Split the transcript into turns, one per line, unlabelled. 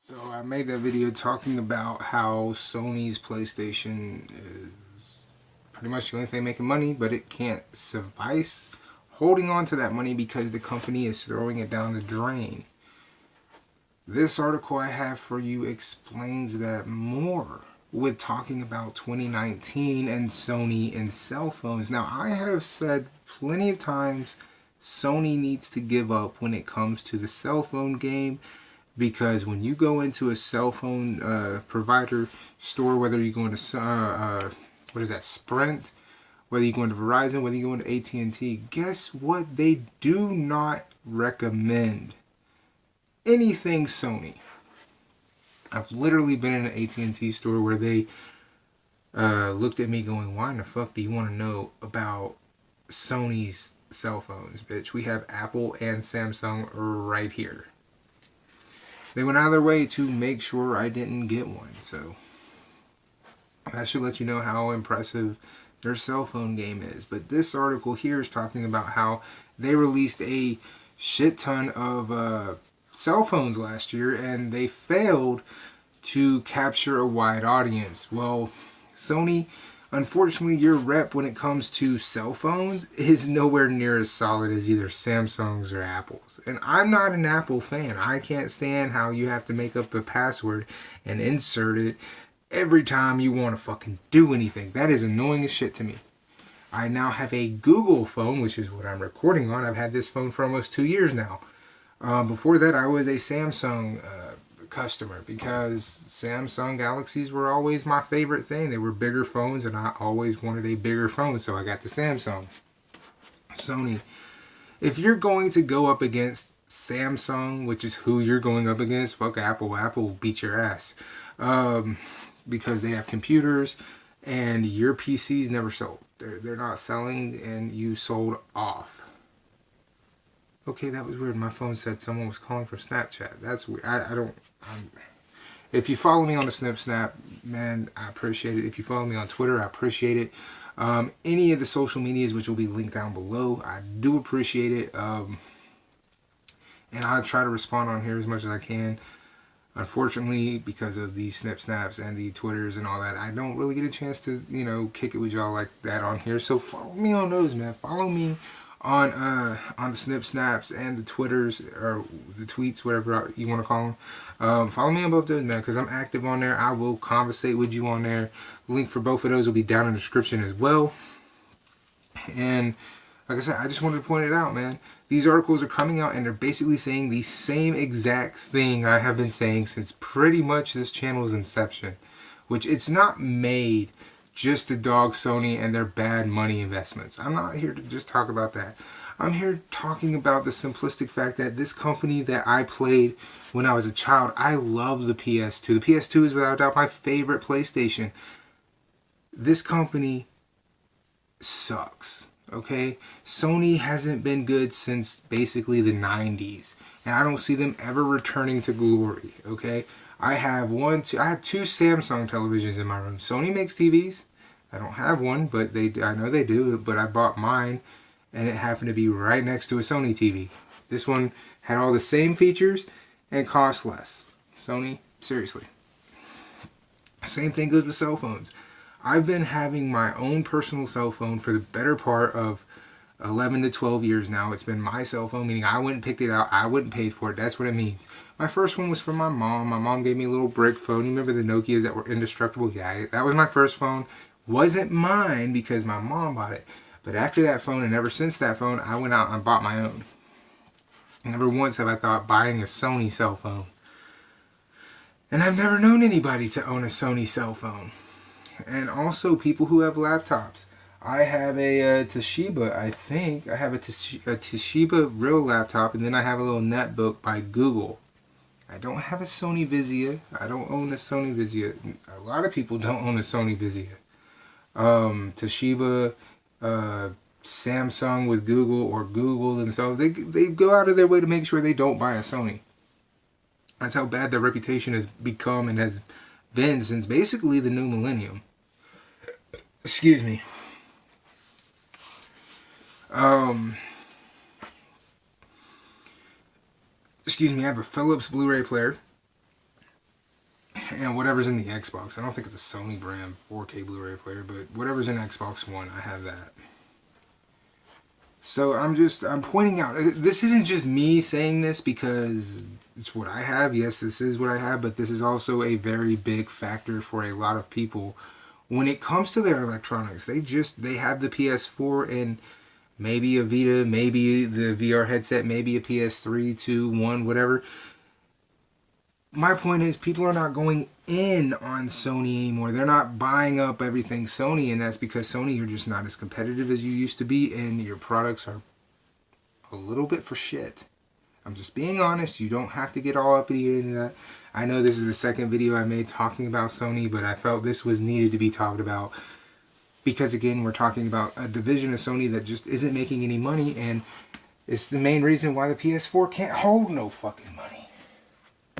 So I made that video talking about how Sony's PlayStation is pretty much the only thing making money, but it can't suffice holding on to that money because the company is throwing it down the drain. This article I have for you explains that more with talking about 2019 and Sony and cell phones. Now, I have said plenty of times Sony needs to give up when it comes to the cell phone game, because when you go into a cell phone provider store, whether you go into what is that, Sprint, whether you go into Verizon, whether you go into AT&T, guess what? They do not recommend anything Sony. I've literally been in an AT&T store where they looked at me going, "Why in the fuck do you want to know about Sony's cell phones, bitch? We have Apple and Samsung right here." They went out of their way to make sure I didn't get one. So that should let you know how impressive their cell phone game is. But this article here is talking about how they released a shit ton of cell phones last year and they failed to capture a wide audience. Well, Sony, unfortunately, your rep when it comes to cell phones is nowhere near as solid as either Samsung's or Apple's. And I'm not an Apple fan. I can't stand how you have to make up a password and insert it every time you want to fucking do anything. That is annoying as shit to me. I now have a Google phone, which is what I'm recording on. I've had this phone for almost 2 years now. Before that, I was a Samsung customer because Samsung Galaxies were always my favorite thing. They were bigger phones and I always wanted a bigger phone, so I got the Samsung. Sony, if you're going to go up against Samsung, which is who you're going up against, fuck Apple. Apple will beat your ass because they have computers and your PCs never sold. They're not selling and you sold off. Okay, that was weird. My phone said someone was calling for Snapchat. That's weird. If you follow me on the Snap, man, I appreciate it. If you follow me on Twitter, I appreciate it. Any of the social medias, which will be linked down below, I do appreciate it. And I'll try to respond on here as much as I can. Unfortunately, because of the Snaps and the Twitters and all that, I don't really get a chance to, kick it with y'all like that on here. So follow me on those, man. Follow me on the Snaps and the Twitters, or the tweets, whatever you want to call them. Follow me on both those, man, because I'm active on there. I will conversate with you on there. Link for both of those will be down in the description as well. And like I said, I just wanted to point it out, man. These articles are coming out and they're basically saying the same exact thing I have been saying since pretty much this channel's inception, which it's not made just to dog Sony and their bad money investments. I'm not here to just talk about that. I'm here talking about the simplistic fact that this company that I played when I was a child, I love the PS2. The PS2 is without doubt my favorite PlayStation. This company sucks. Okay, Sony hasn't been good since basically the 90s, and I don't see them ever returning to glory. Okay, I have two Samsung televisions in my room. Sony makes TVs. I don't have one, but I know they do. But I bought mine, and it happened to be right next to a Sony TV. This one had all the same features and cost less. Sony, seriously. Same thing goes with cell phones. I've been having my own personal cell phone for the better part of 11 to 12 years now. It's been my cell phone, meaning I went and picked it out. I went and paid for it. That's what it means. My first one was from my mom. My mom gave me a little brick phone. You remember the Nokias that were indestructible? Yeah, that was my first phone. Wasn't mine because my mom bought it. But after that phone and ever since that phone, I went out and bought my own. Never once have I thought buying a Sony cell phone. And I've never known anybody to own a Sony cell phone. And also people who have laptops. I have a Toshiba, I think. I have a Toshiba real laptop, and then I have a little netbook by Google. I don't have a Sony Vizia. I don't own a Sony Vizia. A lot of people don't own a Sony Vizia. Toshiba, Samsung with Google, or Google themselves, they go out of their way to make sure they don't buy a Sony. That's how bad their reputation has become and has been since basically the new millennium. Excuse me. Excuse me, I have a Philips Blu-ray player. and whatever's in the Xbox. I don't think it's a Sony brand 4K Blu-ray player, but whatever's in Xbox One, I have that. So I'm pointing out, this isn't just me saying this because it's what I have. Yes, this is what I have, but this is also a very big factor for a lot of people when it comes to their electronics. They have the PS4 and maybe a Vita, maybe the VR headset, maybe a PS3, 2, 1, whatever. My point is, people are not going in on Sony anymore. They're not buying up everything Sony, and that's because Sony, you're just not as competitive as you used to be, and your products are a little bit for shit. I'm just being honest. You don't have to get all uppity into that. I know this is the second video I made talking about Sony, but I felt this was needed to be talked about because, again, we're talking about a division of Sony that just isn't making any money, and it's the main reason why the PS4 can't hold no fucking money.